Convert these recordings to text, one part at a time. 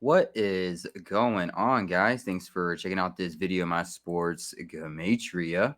What is going on, guys? Thanks for checking out this video of my sports Gematria.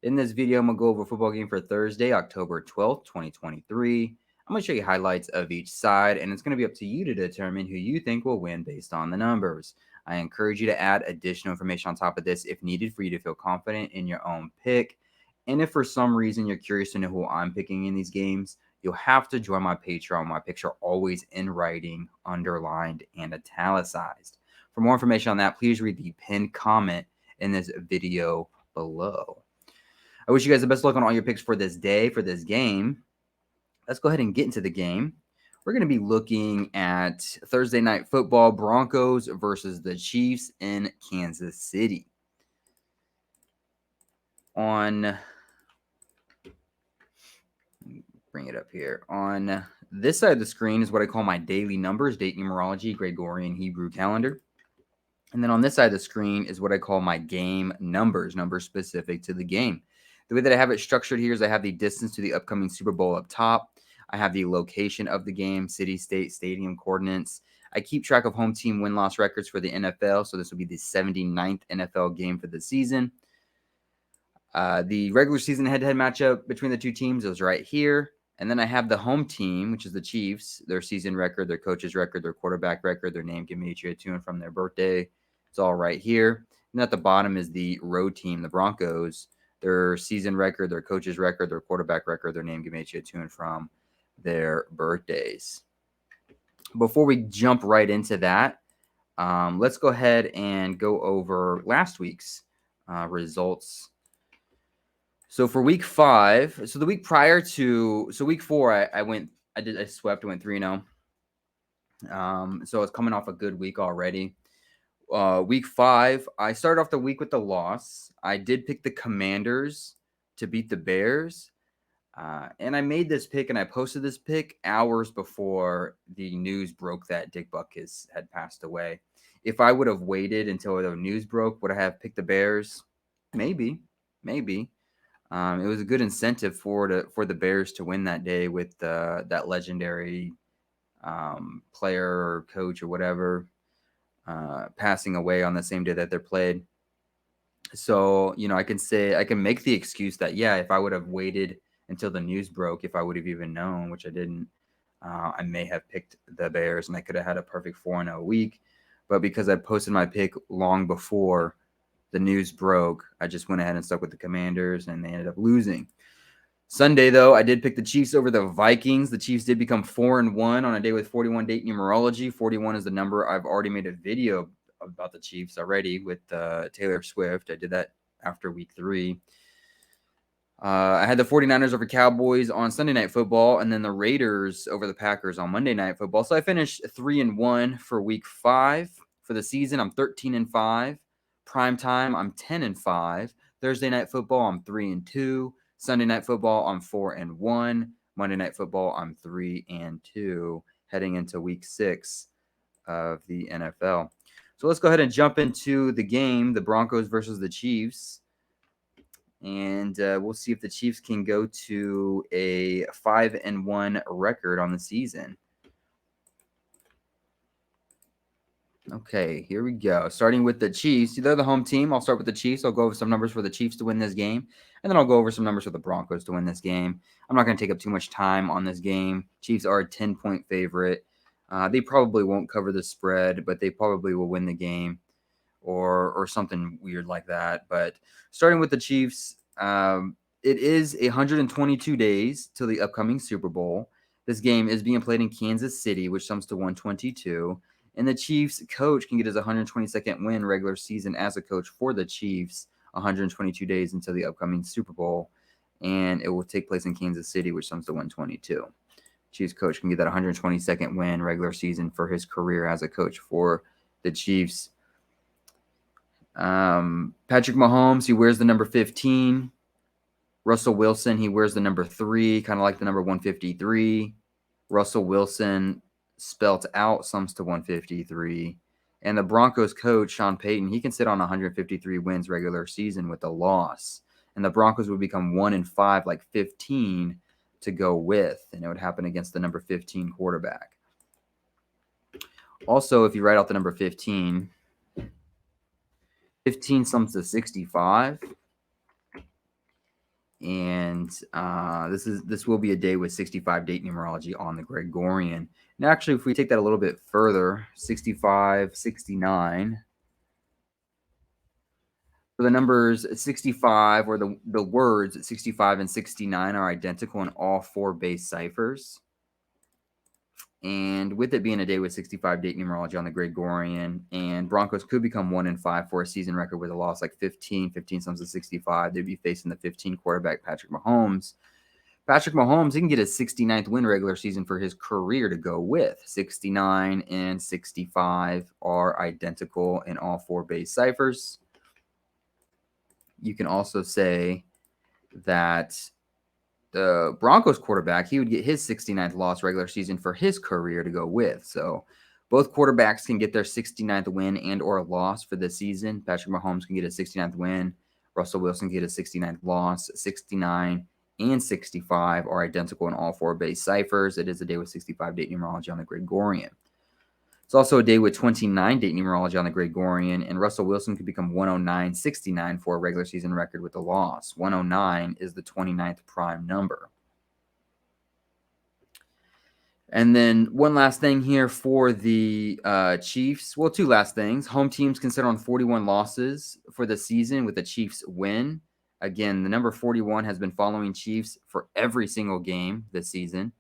In this video, I'm going to go over a football game for Thursday, October 12th, 2023. I'm going to show you highlights of each side, and it's going to be up to you to determine who you think will win based on the numbers. I encourage you to add additional information on top of this if needed for you to feel confident in your own pick. And if for some reason you're curious to know who I'm picking in these games, you'll have to join my Patreon. My picks are always in writing, underlined, and italicized. For more information on that, please read the pinned comment in this video below. I wish you guys the best luck on all your picks for this day, for this game. Let's go ahead and get into the game. We're going to be looking at Thursday Night Football, Broncos versus the Chiefs in Kansas City. Bring it up here. On this side of the screen is what I call my daily numbers, date numerology, Gregorian Hebrew calendar. And then on this side of the screen is what I call my game numbers specific to the game. The way that I have it structured here is I have the distance to the upcoming Super Bowl up top. I have the location of the game, city, state, stadium coordinates. I keep track of home team win-loss records for the NFL, so this will be the 79th NFL game for the season. The regular season head-to-head matchup between the two teams is right here. And then I have the home team, which is the Chiefs, their season record, their coach's record, their quarterback record, their name, Gematria, to and from their birthday. It's all right here. And at the bottom is the road team, the Broncos, their season record, their coach's record, their quarterback record, their name, Gematria, to and from their birthdays. Before we jump right into that, let's go ahead and go over last week's results. So for week 5, so the week prior to, week 4, I swept, I went 3-0. So it's coming off a good week already. Week 5, I started off the week with the loss. I did pick the Commanders to beat the Bears. And I made this pick and I posted this pick hours before the news broke that Dick Butkus had passed away. If I would have waited until the news broke, would I have picked the Bears? Maybe. It was a good incentive for the Bears to win that day with that legendary player or coach or whatever passing away on the same day that they're played. So, I can make the excuse that, yeah, if I would have waited until the news broke, if I would have even known, which I didn't, I may have picked the Bears and I could have had a perfect 4-0 week. But because I posted my pick long before the news broke, I just went ahead and stuck with the Commanders, and they ended up losing. Sunday, though, I did pick the Chiefs over the Vikings. The Chiefs did become 4-1 on a day with 41 date numerology. 41 is the number. I've already made a video about the Chiefs already with Taylor Swift. I did that after week 3. I had the 49ers over Cowboys on Sunday Night Football, and then the Raiders over the Packers on Monday Night Football. So I finished 3-1 for week 5. For the season, I'm 13-5. Prime time, I'm 10-5. Thursday Night Football, I'm 3-2. Sunday Night Football, I'm 4-1. Monday Night Football, I'm 3-2. Heading into week 6 of the NFL. So let's go ahead and jump into the game, the Broncos versus the Chiefs. And we'll see if the Chiefs can go to a 5-1 record on the season. Okay, here we go. Starting with the Chiefs. They're the home team. I'll start with the Chiefs. I'll go over some numbers for the Chiefs to win this game. And then I'll go over some numbers for the Broncos to win this game. I'm not going to take up too much time on this game. Chiefs are a 10-point favorite. They probably won't cover the spread, but they probably will win the game or something weird like that. But starting with the Chiefs, it is 122 days till the upcoming Super Bowl. This game is being played in Kansas City, which sums to 122. And the Chiefs coach can get his 122nd win regular season as a coach for the Chiefs 122 days until the upcoming Super Bowl. And it will take place in Kansas City, which sums to 122. Chiefs coach can get that 122nd win regular season for his career as a coach for the Chiefs. Patrick Mahomes, he wears the number 15. Russell Wilson, he wears the number 3, kind of like the number 153. Russell Wilson, spelt out, sums to 153. And the Broncos coach, Sean Payton, he can sit on 153 wins regular season with a loss. And the Broncos would become 1-5, like 15 to go with. And it would happen against the number 15 quarterback. Also, if you write out the number 15, 15 sums to 65. And this will be a day with 65 date numerology on the Gregorian. And actually, if we take that a little bit further, 65, 69, so the numbers 65 or the words 65 and 69 are identical in all 4 base ciphers. And with it being a day with 65 date numerology on the Gregorian, and Broncos could become 1-5 for a season record with a loss like 15 sums to 65. They'd be facing the 15 quarterback Patrick Mahomes. Patrick Mahomes, he can get his 69th win regular season for his career to go with. 69 and 65 are identical in all 4 base ciphers. You can also say that the Broncos quarterback, he would get his 69th loss regular season for his career to go with. So both quarterbacks can get their 69th win and or loss for the season. Patrick Mahomes can get a 69th win. Russell Wilson can get a 69th loss. 69 and 65 are identical in all 4 base ciphers. It is a day with 65 date numerology on the Gregorian. It's also a day with 29 date numerology on the Gregorian, and Russell Wilson could become 109-69 for a regular season record with a loss. 109 is the 29th prime number. And then one last thing here for the Chiefs. Well, 2 last things. Home teams can sit on 41 losses for the season with the Chiefs win. Again, the number 41 has been following Chiefs for every single game this season.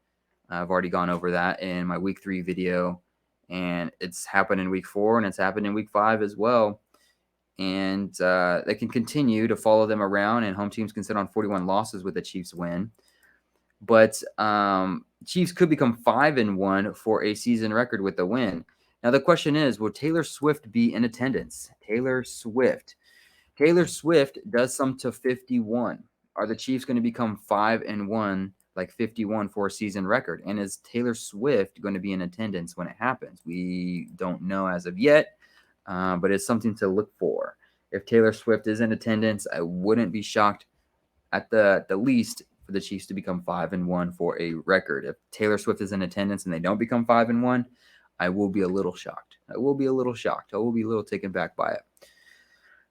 I've already gone over that in my week 3 video. And it's happened in week 4, and it's happened in week 5 as well. And they can continue to follow them around, and home teams can sit on 41 losses with the Chiefs win. But Chiefs could become 5-1 for a season record with the win. Now, the question is, will Taylor Swift be in attendance? Taylor Swift does sum to 51. Are the Chiefs going to become 5-1, like 51 for a season record? And is Taylor Swift going to be in attendance when it happens? We don't know as of yet, but it's something to look for. If Taylor Swift is in attendance, I wouldn't be shocked at the least for the Chiefs to become 5-1 for a record. If Taylor Swift is in attendance and they don't become 5-1, I will be a little shocked. I will be a little taken back by it.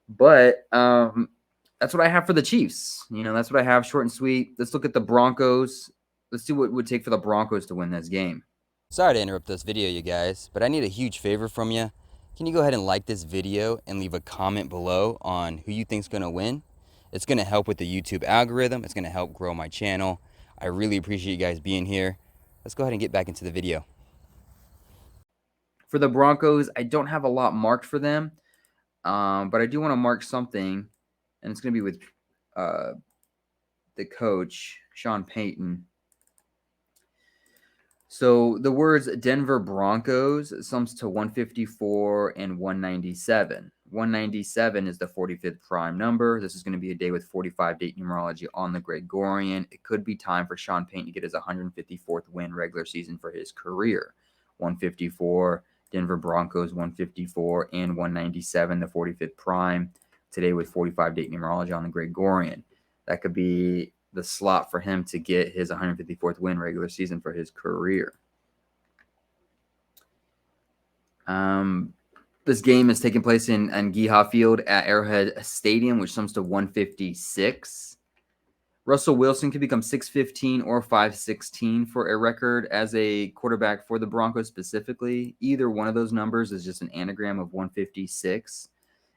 But that's what I have for the Chiefs. That's what I have, short and sweet. Let's look at the Broncos. Let's see what it would take for the Broncos to win this game. Sorry to interrupt this video, you guys, but I need a huge favor from you. Can you go ahead and like this video and leave a comment below on who you think's going to win? It's going to help with the YouTube algorithm. It's going to help grow my channel. I really appreciate you guys being here. Let's go ahead and get back into the video. For the Broncos, I don't have a lot marked for them, but I do want to mark something, and it's going to be with the coach, Sean Payton. So the words Denver Broncos sums to 154 and 197. 197 is the 45th prime number. This is going to be a day with 45 date numerology on the Gregorian. It could be time for Sean Payton to get his 154th win regular season for his career. 154, Denver Broncos 154 and 197, the 45th prime, today with 45 date numerology on the Gregorian. That could be the slot for him to get his 154th win regular season for his career. This game is taking place in Geha Field at Arrowhead Stadium, which sums to 156. Russell Wilson could become 6'15" or 5'16" for a record as a quarterback for the Broncos specifically. Either one of those numbers is just an anagram of 156.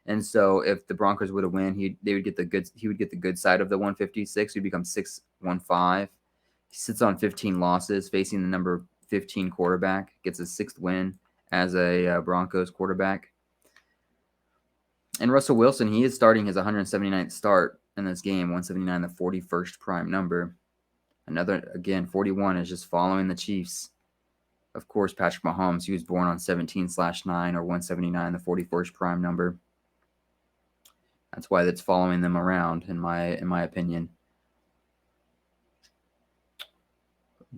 And so if the Broncos would have win, he would get the good side of the 156. He'd become 6-15. He sits on 15 losses, facing the number 15 quarterback. Gets his 6th win as a Broncos quarterback. And Russell Wilson, he is starting his 179th start in this game. 179, the 41st prime number. Another, again, 41 is just following the Chiefs. Of course, Patrick Mahomes, he was born on 17/9 or 179, the 41st prime number. That's why that's following them around, in my opinion.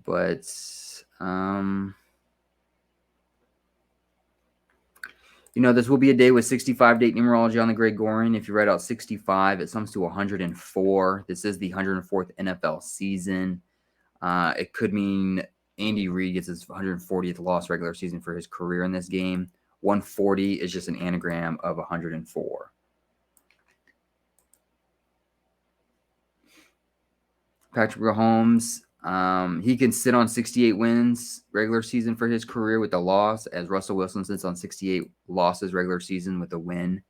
But this will be a day with 65 date numerology on the Gregorian. If you write out 65, it sums to 104. This is the 104th NFL season. It could mean Andy Reid gets his 140th loss regular season for his career in this game. 140 is just an anagram of 104. Patrick Mahomes, he can sit on 68 wins regular season for his career with a loss, as Russell Wilson sits on 68 losses regular season with a win.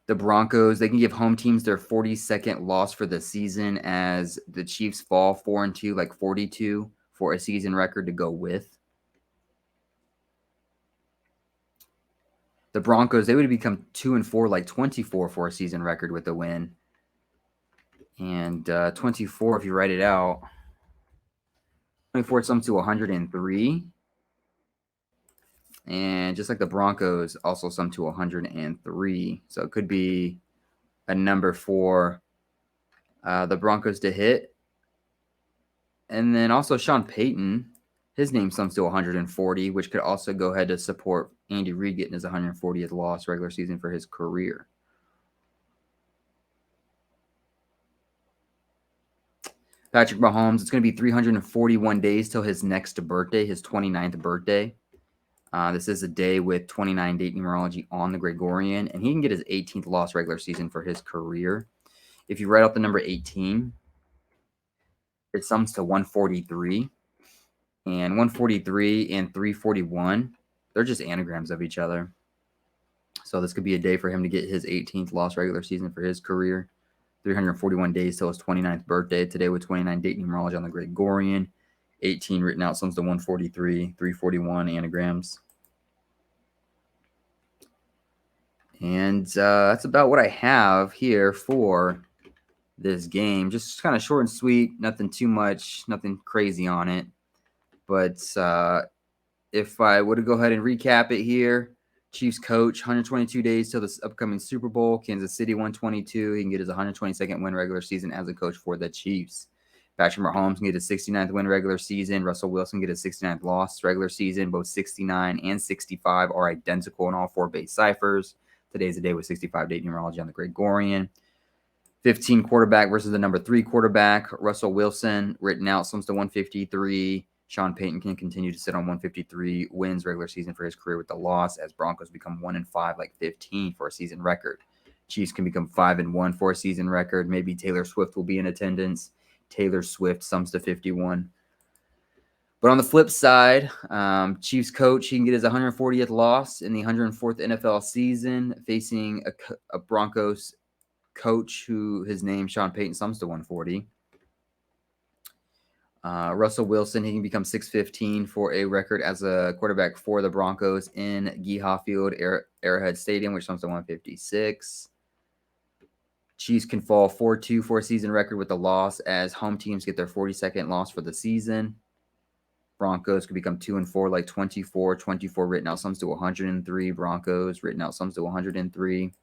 The Broncos, they can give home teams their 42nd loss for the season, as the Chiefs fall 4-2, like 42 for a season record to go with. The Broncos, they would become 2-4, like 24 for a season record with a win. And 24, if you write it out, 24 sums to 103. And just like the Broncos, also sum to 103. So it could be a number for the Broncos to hit. And then also Sean Payton, his name sums to 140, which could also go ahead to support Andy Reid getting his 140th loss regular season for his career. Patrick Mahomes, it's going to be 341 days till his next birthday, his 29th birthday. This is a day with 29 date numerology on the Gregorian, and he can get his 18th loss regular season for his career. If you write out the number 18, it sums to 143. And 143 and 341, they're just anagrams of each other. So this could be a day for him to get his 18th loss regular season for his career. 341 days till his 29th birthday. Today with 29 date numerology on the Gregorian. 18 written out sums to 143, 341 anagrams. And that's about what I have here for this game. Just kind of short and sweet, nothing too much, nothing crazy on it. But if I were to go ahead and recap it here, Chiefs coach, 122 days till this upcoming Super Bowl. Kansas City 122. He can get his 122nd win regular season as a coach for the Chiefs. Patrick Mahomes can get his 69th win regular season. Russell Wilson get his 69th loss regular season. Both 69 and 65 are identical in all four base ciphers. Today's the day with 65 date numerology on the Gregorian. 15 quarterback versus the number 3 quarterback. Russell Wilson written out sums to 153. Sean Payton can continue to sit on 153 wins regular season for his career with the loss, as Broncos become 1-5, like 15 for a season record. Chiefs can become 5-1 for a season record. Maybe Taylor Swift will be in attendance. Taylor Swift sums to 51. But on the flip side, Chiefs coach, he can get his 140th loss in the 104th NFL season, facing a Broncos coach who his name, Sean Payton, sums to 140. Russell Wilson, he can become 6-15 for a record as a quarterback for the Broncos in Gee-Haw Field, Arrowhead Stadium, which sums to 156. Chiefs can fall 4-2 for a season record with the loss, as home teams get their 42nd loss for the season. Broncos could become 2-4, like 24. 24 written out sums to 103. Broncos written out sums to 103.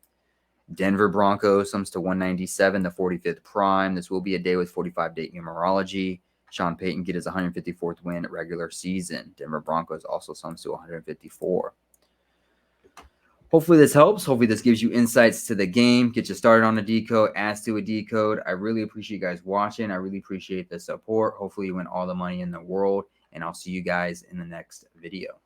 Denver Broncos sums to 197, the 45th prime. This will be a day with 45 date numerology. Sean Payton get his 154th win regular season. Denver Broncos also sums to 154. Hopefully this helps. Hopefully this gives you insights to the game, get you started on a decode, adds to a decode. I really appreciate you guys watching. I really appreciate the support. Hopefully you win all the money in the world, and I'll see you guys in the next video.